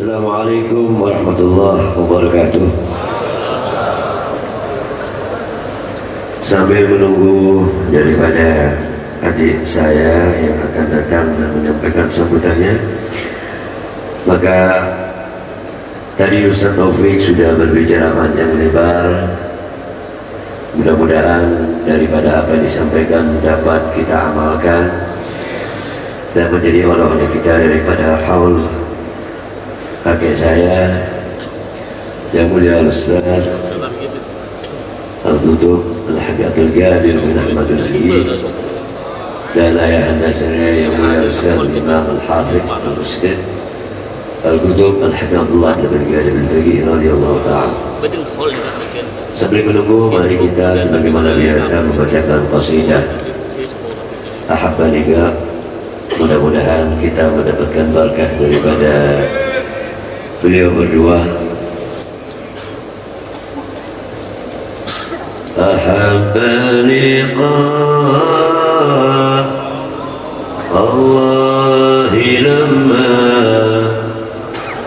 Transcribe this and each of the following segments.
Assalamualaikum warahmatullahi wabarakatuh. Sambil menunggu daripada adik saya yang akan datang dan menyampaikan sambutannya, maka tadi Ustaz Taufik sudah berbicara panjang lebar. Mudah-mudahan daripada apa yang disampaikan dapat kita amalkan dan menjadi oleh-oleh kita daripada haul kakek saya yang mulia Ustaz Al-Qutub Al-Habib Abdul Qadir bin Ahmad Al-Fiqih dan ayah anda saya yang mulia Ustaz Imam Al-Hafidh Al-Muslim Al-Qutub Al-Habib Abdullah bin Qadir bin Al-Fiqih radhiyallahu ta'ala. Sambil menunggu, mari kita sebagaimana biasa membacakan qasidah Ahabbanika. Mudah-mudahan kita mendapatkan berkah daripada beliau berdua. Ahabbanika Allah lamma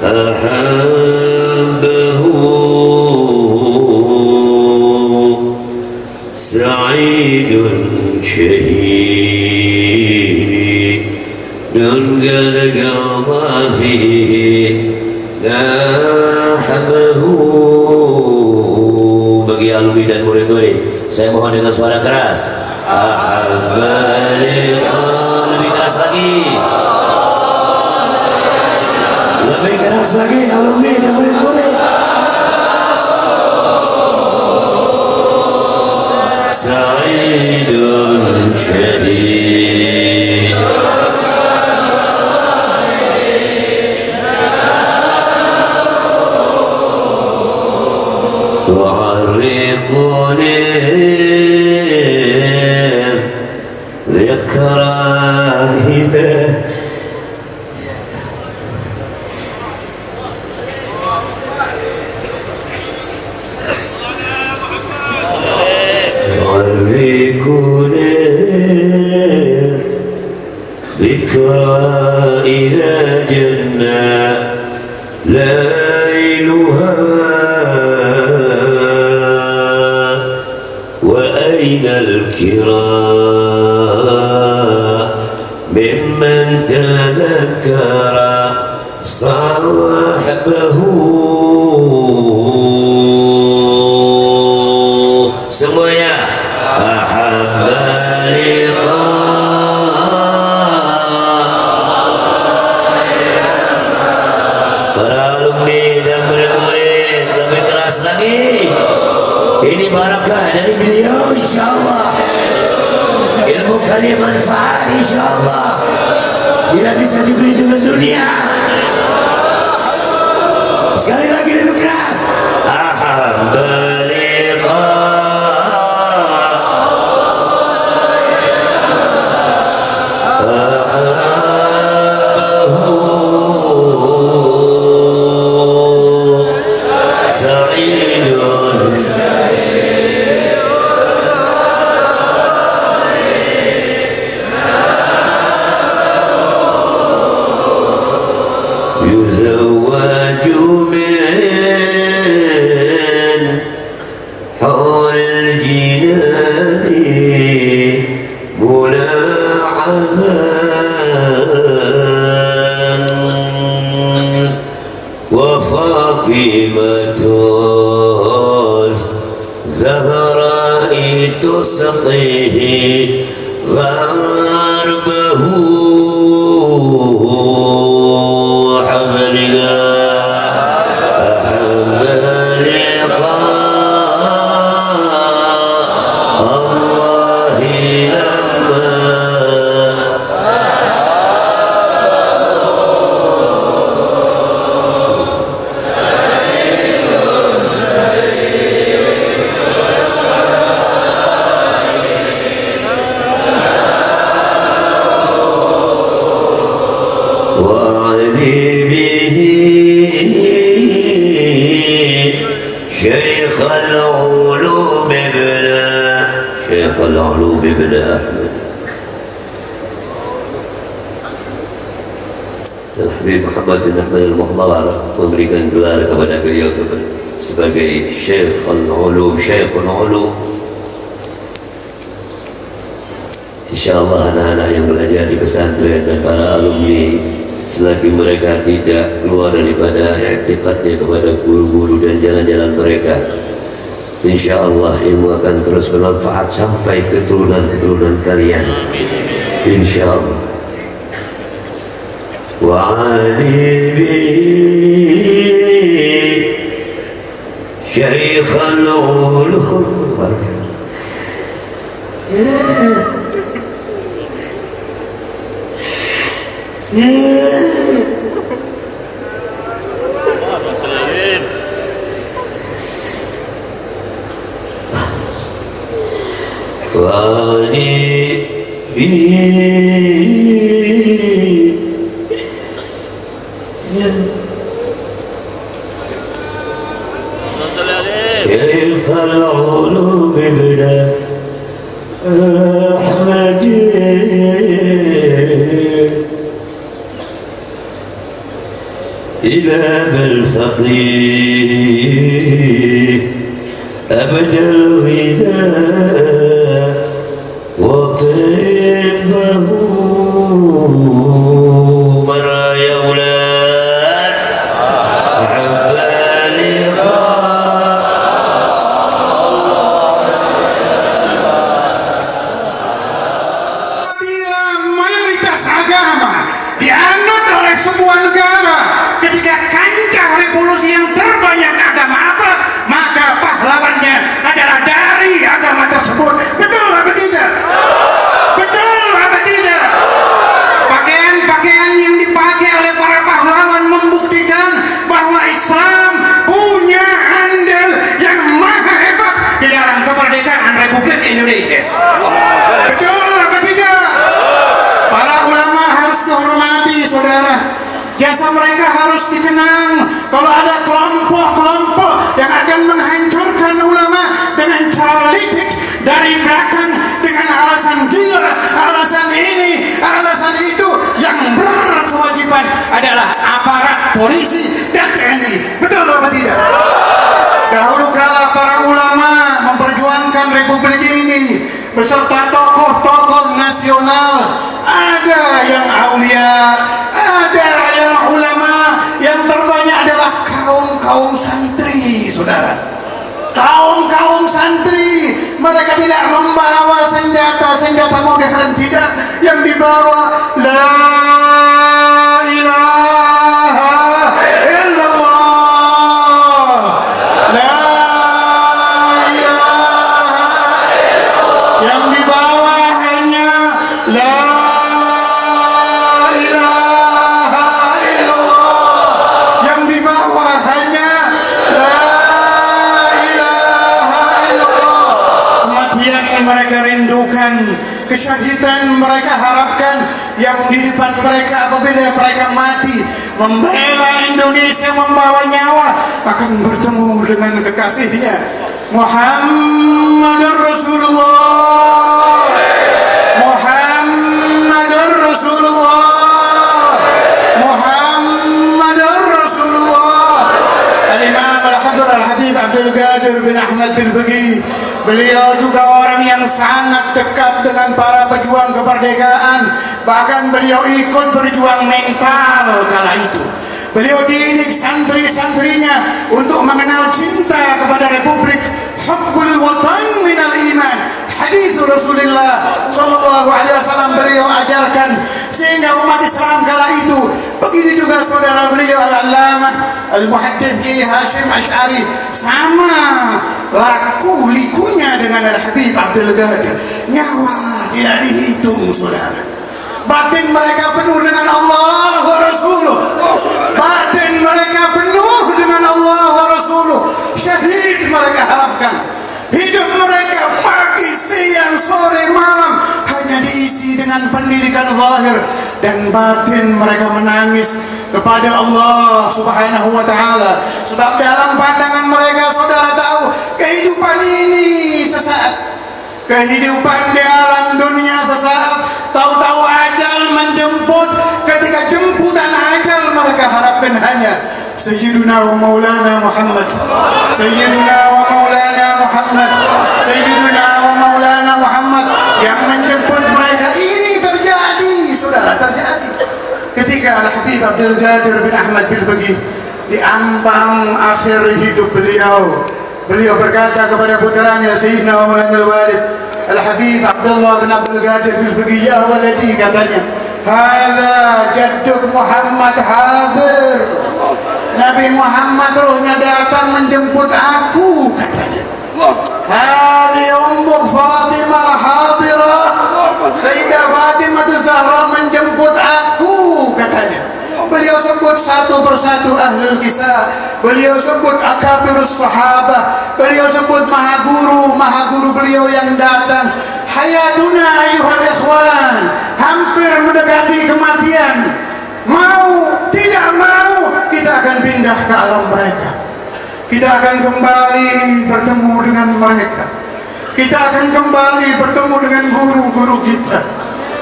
ahabbahu sa'idun syahidun qad qadha fihi nahabahu. Bagi alumni dan murid-murid, saya mohon dengan suara keras. Ahabbanika, lebih keras lagi. Lebih keras lagi alumni dan murid-murid. Sa'idun syahid. وعرقني ذكرى هبه وعرقني ذكرى إلى جنة ليلها وأين الكرام ممن تذكر صاحبه. Semuanya ahabba liqa para alumni dan murid-murid, lebih keras lagi. Ini barakah dari beliau insyaallah. Ilmu kalian manfaat insyaallah. Tidak bisa dibeli dengan dunia. Sekali lagi lebih keras. Ahabba liqa يزوج من حور الجنان ملاعبا وفاطمة زهراء تسقيه غربه. شيخ العلوم ابن أحمد Habib Muhammad bin Ahmad al-Muhdar memberikan gelar kepada beliau sebagai Syekhul Ulum. InsyaAllah anak-anak yang belajar di pesantren dan para alumni, selagi mereka tidak keluar daripada i'tiqadnya kepada guru-guru dan jalan-jalan mereka, InsyaAllah ilmu akan terus bermanfaat sampai keturunan-keturunan kalian, InsyaAllah. وعلي شيخ العلوم وعلي شيخ العلوم ابن أحمد إمام الفقيه أبدى الغناء وطيبه مرى يا أولاد dianut oleh sebuah negara. Ketika kancah revolusi yang terbanyak agama apa, maka pahlawannya adalah dari agama tersebut. Betul apa tidak? Betul apa tidak? Pakaian-pakaian yang dipakai oleh para pahlawan membuktikan bahwa Islam punya andil yang maha hebat di dalam kemerdekaan Republik Indonesia. Betul apa tidak? Para ulama harus dihormati, saudara. Jasa mereka harus dikenang. Kalau ada kelompok-kelompok yang akan menghancurkan ulama dengan cara licik dari belakang dengan alasan gila, alasan ini, alasan itu, yang berkewajiban adalah aparat polisi dan TNI. Betul apa tidak? Dahulu kala para ulama memperjuangkan republik ini beserta tokoh-tokoh nasional. Ada yang aulia, ada yang ulama, yang terbanyak adalah kaum santri, saudara. Kaum santri, mereka tidak membawa senjata modern, tidak. Yang dibawa la ilaha illallah, la ilaha, yang dibawa hanya la ilaha illallah, yang dibawa hanya la ilaha illallah. Kematian mereka rindukan, kesyahidan mereka harapkan, yang di depan mereka apabila mereka mati membela Indonesia, membawa nyawa, akan bertemu dengan kekasihnya Muhammadur Rasulullah, Muhammadur Rasulullah, Muhammadur Rasulullah. Al-Imam Al-Habib Al-Habib Abdul Qadir bin Ahmad bin Bagi, beliau juga orang yang sangat dekat dengan para pejuang kemerdekaan. Bahkan beliau ikut berjuang mental kala itu. Beliau didik santri-santrinya untuk mengenal cinta kepada Republik. Hubbul watan minal iman. Hadis Rasulullah sallallahu alaihi wasallam beliau ajarkan, sehingga umat Islam kala itu, begitu juga saudara beliau Al-Allamah Al-Muhaddits Kiai Hashim Asy'ari, sama laku likunya dengan Al-Habib Abdul Qadir. Nyawa tidak dihitung, saudara. Batin mereka penuh dengan Allah wa Rasuluh. Batin mereka penuh dengan Allah wa Rasuluh. Syahid mereka harapkan. Hidup mereka pagi, siang, sore, malam hanya diisi dengan pendidikan zahir, dan batin mereka menangis kepada Allah Subhanahu wa ta'ala. Sebab dalam pandangan mereka, saudara tahu, kehidupan ini sesaat. Kehidupan di alam dunia sesaat. Tahu-tahu ajal menjemput. Ketika jemputan ajal سيدنا ومولانا محمد سيدنا ومولانا محمد سيدنا ومولانا Muhammad yang menjemput mereka. Ini terjadi, saudara, terjadi ketika Al-Habib Abdul Qadir bin Ahmad Bilbagi di ambang akhir hidup beliau. Beliau berkata kepada putranya Sayyidina wa Maulana Al-Walid Al-Habib Abdullah bin Abdul Qadir Bilbagi, ya waladi, katanya, hadza jadduk Muhammad hadir. Nabi Muhammad rohnya datang menjemput aku, katanya. Hadhi ummuk Fatimah hadirah. Sayyidah Fatimah Zahra menjemput aku, katanya. Beliau sebut satu persatu ahlul kisah. Beliau sebut akabirus sahabah. Beliau sebut maha-guru beliau yang datang. Hayatuna ayuhal ikhwan, hampir mendekati kematian. Mau tidak mau kita akan pindah ke alam mereka. Kita akan kembali bertemu dengan mereka. Kita akan kembali bertemu dengan guru-guru kita.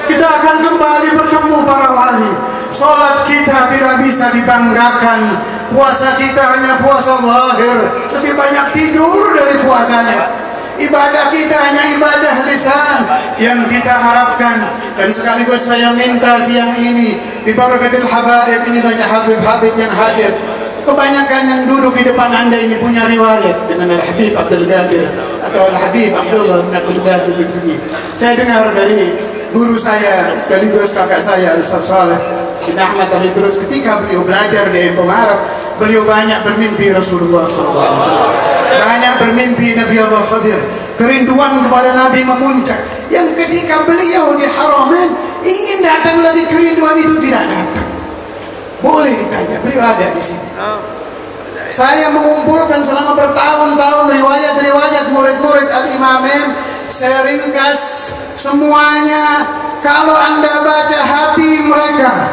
Kita akan kembali bertemu para wali. Salat kita tidak bisa dibanggakan. Puasa kita hanya puasa zahir, lebih banyak tidur dari puasanya. Ibadah kita hanya ibadah lisan yang kita harapkan. Dan sekaligus saya minta siang ini, di barakatil habaib ini, banyak habib-habib yang hadir. Kebanyakan yang duduk di depan anda ini punya riwayat dengan Al-Habib Abdul Qadir atau Al-Habib Abdullah bin Abdul Qadir bin Faqih. Saya dengar dari guru saya sekaligus kakak saya Ustaz Saleh bin Ahmad Al-Idrus, ketika beliau belajar di Empong Arab, beliau banyak bermimpi Rasulullah SAW, banyak bermimpi Nabi Allah Khadir. Kerinduan kepada Nabi memuncak, yang ketika beliau di Haramain ingin datang lagi, kerinduan itu tidak datang. Boleh ditanya, beliau ada di sini. Saya mengumpulkan selama bertahun-tahun riwayat-riwayat murid-murid Al-Imamain. Saya ringkas semuanya. Kalau anda baca hati mereka,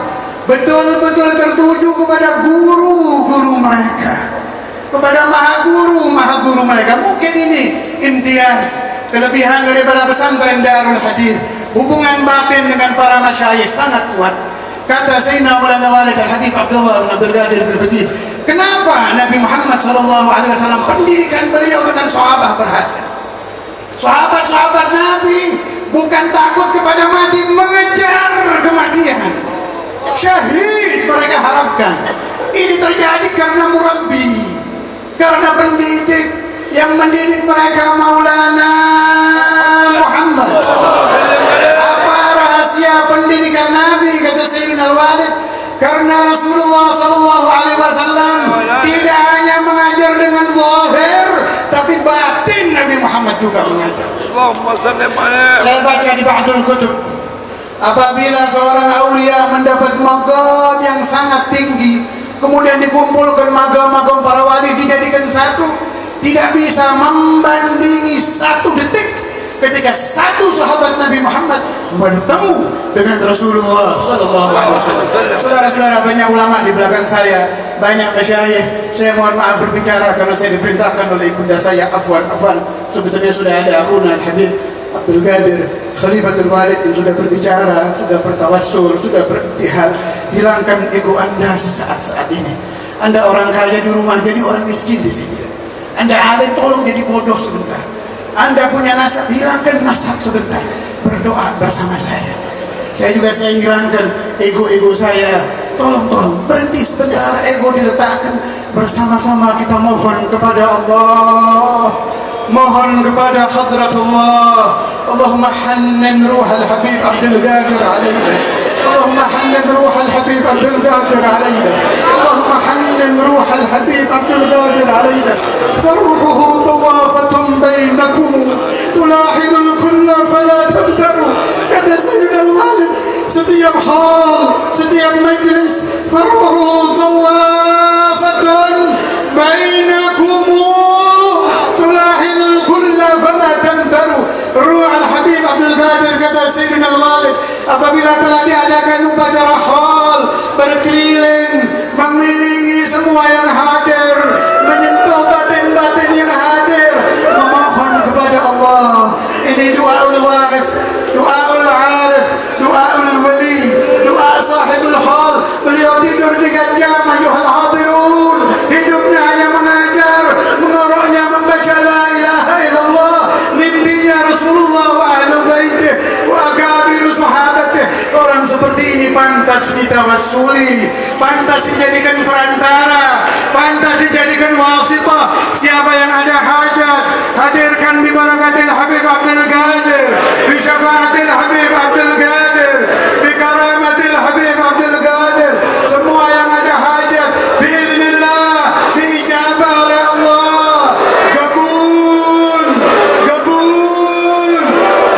betul-betul tertuju kepada guru-guru mereka, kepada maha-guru mereka. Mungkin ini imtiaz, kelebihan daripada pesantren Darul Hadis. Hubungan batin dengan para masyayikh sangat kuat. Kata Sayyidina Maulana Walid Al-Habib Abdullah bin Abdul Qadir Bilbagi, kenapa Nabi Muhammad SAW pendidikan beliau dengan sahabat berhasil? Sahabat-sahabat Nabi bukan takut kepada mati, mengejar kematian. Syahid mereka harapkan. Ini terjadi karena murabbi, karena pendidik yang mendidik mereka Maulana Muhammad. Apa rahasia pendidikan Nabi, kata Sayyidina Al-Walid? Karena Rasulullah SAW tidak hanya mengajar dengan zahir, tapi batin Nabi Muhammad juga mengajar. Saya baca di Ba'dul Kutub, apabila seorang aulia mendapat maqam yang sangat tinggi, kemudian dikumpulkan maqam-maqam para wali dijadikan satu, tidak bisa membandingi satu detik ketika satu sahabat Nabi Muhammad bertemu dengan Rasulullah SAW. Saudara-saudara, banyak ulama di belakang saya, banyak masyayikh. Saya mohon maaf berbicara karena saya diperintahkan oleh ibunda saya. Afwan. Sebetulnya sudah ada akhuna Al-Habib Abdul Qadir Khalifatul Walid yang sudah berbicara, sudah bertawassul, sudah berijtihad. Hilangkan ego anda sesaat-saat ini. Anda orang kaya di rumah, jadi orang miskin di sini. Anda alim, tolong jadi bodoh sebentar. Anda punya nasab, hilangkan nasab sebentar. Berdoa bersama saya. Saya hilangkan ego-ego saya. Tolong berhenti sebentar, ego diletakkan. Bersama-sama kita mohon kepada Allah, mohon kepada Hadratullah. Allahumma hannin ruh Al-Habib Abdul Qadir alaina. Allahumma hannin ruh Al-Habib Abdul Qadir alaina. Allahumma hannin ruh Al-Habib Abdul Qadir alaina. Farruhu tawafatun bainakum tulahidul kulla fala tabtaru. Kata Sayyidina Al-Walid, setiap hal, setiap majlis, farruhu tawafatun bainakum tulahidul kulla fala tabtaru. Ruh Al-Habib Abdul Qadir, kata Sayyidina Al-Walid, apabila telah diadakan upacara hal, berkeliling, mengelilingi semua yang hadir, menyentuh batin-batin yang hadir, memohon kepada Allah. Ini doaul warif, doaul arif, doaul wali, doa sahibul hal. Beliau tidur 3 jam, ayuhal hadirun. pantas ditawassuli, pantas dijadikan perantara, pantas dijadikan wasitah. Siapa yang ada hajat, hadirkan bi barakatil Habib Abdul Qadir, bi syafaatil Habib Abdul Qadir, bi karamatil Habib Abdul Qadir. Semua yang ada hajat biiznillah diijabah oleh Allah. Gabun, gabun,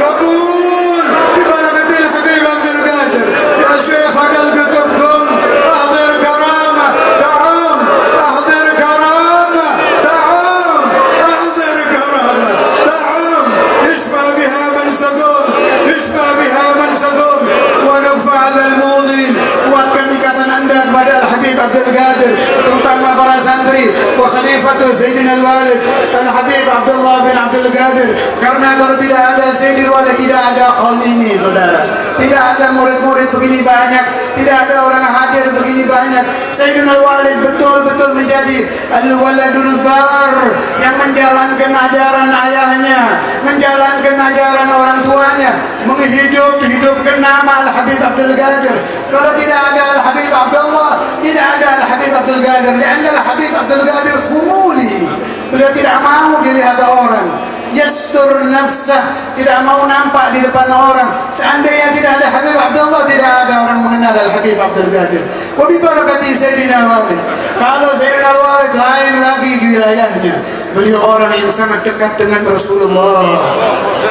gabun bi barakatil Habib Abdul Qadir. Ya Syekh Adal Qutub Qum, ahdir karamah, ta'am, ahdir karamah, ta'am, ahdir karamah, ta'am. Yashfa biha man sagum, yashfa biha man sagum, wa nafa'al al-mudhin. Kuatkan ikatan anda kepada Al-Habib Abdul Qadir, terutama para santri wa khalifatu Sayyidina Al-Walid Al-Habib Abdullah bin Abdul Qadir. Karena kalau tidak ada Sayyidina Al-Walid, tidak ada khol ini, saudara. Tidak ada murid-murid begini banyak, tidak ada orang hadir begini banyak. Sayyidina Al-Walid betul-betul menjadi Al-Waladul Bar, yang menjalankan ajaran ayahnya, menjalankan ajaran orang tuanya, menghidupkan nama Al-Habib Abdul Qadir. Kalau tidak ada Al-Habib Abdullah, tidak ada Al-Habib Abdul Qadir. Karena Al-Habib Abdul Qadir khumuli, beliau tidak mau dilihat orang, yastur nafsah, tidak mau nampak di depan orang. Seandainya tidak ada Habib Abdullah, tidak ada orang mengenal Al-Habib Abdul Qadir. Wa bi barakati Sayyidina Al-Walid. Kalau Sayyidina Al-Walid lain lagi wilayahnya, beliau orang yang sangat dekat dengan Rasulullah.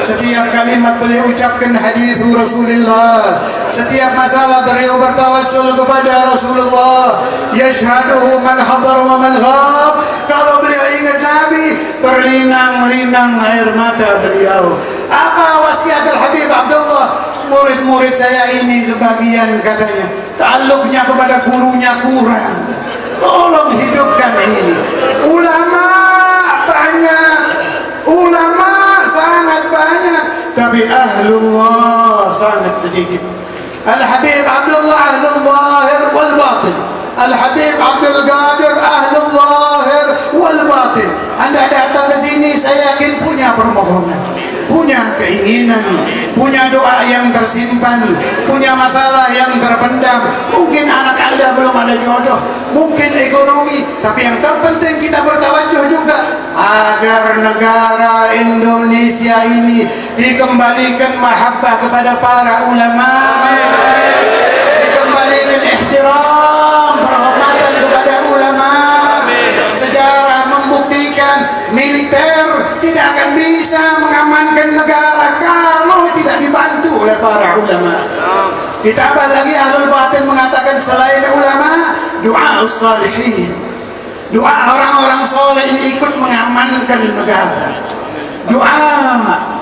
Setiap kalimat beliau ucapkan hadis Rasulullah. Setiap masalah beliau bertawassul kepada Rasulullah. Yashhaduhu man hadar wa man ghab. Kalau beliau ingat Nabi, berlinang-linang air mata beliau. Apa wasiat Al-Habib Abdullah? Murid-murid saya ini sebagian katanya ta'alluqnya kepada gurunya kurang. Tolong hidupkan ini. Ulama banyak, ulama sangat banyak, tapi ahlullah sangat sedikit. Al-Habib Abdullah ahlul zahir wal batin, Al-Habib Abdul Qadir ahlul zahir wal batin. Anda datang ke sini, saya yakin punya permohonan, punya keinginan, punya doa yang tersimpan, punya masalah yang terpendam. Mungkin anak Anda belum ada jodoh, mungkin ekonomi, tapi yang terpenting kita bertawajuh juga agar negara Indonesia ini dikembalikan mahabbah kepada para ulama, dikembalikan ihtiram, penghormatan kepada ulama. Sejarah membuktikan militer tidak akan bisa mengamankan negara kalau tidak dibantu oleh para ulama. Ditambah lagi ahlul batin mengatakan selain ulama, doa salihin, doa orang-orang soleh ini ikut mengamankan negara. Doa,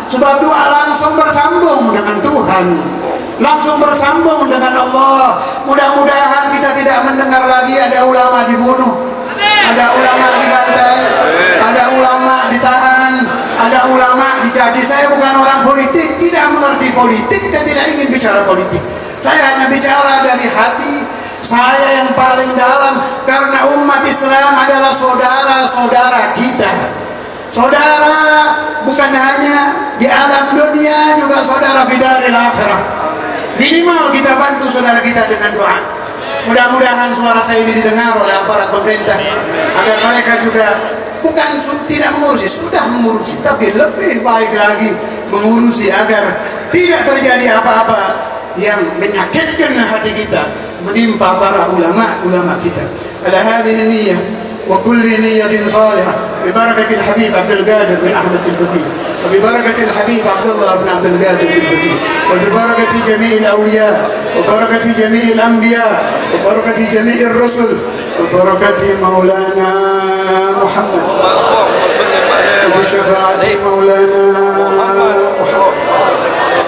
sebab doa langsung bersambung dengan Tuhan, langsung bersambung dengan Allah. Mudah-mudahan kita tidak mendengar lagi ada ulama dibunuh, ada ulama dibantai, ada ulama ditahan, ada ulama dicaci. Saya bukan orang politik, tidak mengerti politik dan tidak ingin bicara politik. Saya hanya bicara dari hati saya yang paling dalam, karena umat Islam adalah saudara-saudara kita. Saudara bukan hanya di alam dunia, juga saudara di daril akhirah. Minimal kita bantu saudara kita dengan doa. Mudah-mudahan suara saya ini didengar oleh aparat pemerintah, agar mereka juga bukan tidak mengurusi, sudah mengurusi, tapi lebih baik lagi mengurusi agar tidak terjadi apa-apa yang menyakitkan hati kita menimpa para ulama kita. Ala hadhihi niyyah wa kulli niyyatin salihah bi barakatil Habib Abdul Qadir bin Ahmad al-Faqih, wa bi barakatil Habib Abdullah bin Abdul Qadir bin Faqih, wa bi barakati jami'il awliya, wa barakati jami'il anbiya, wa barakati jami'ir rusul, wa barakati maulana Muhammad, wa bi syafaati maulana Muhammad.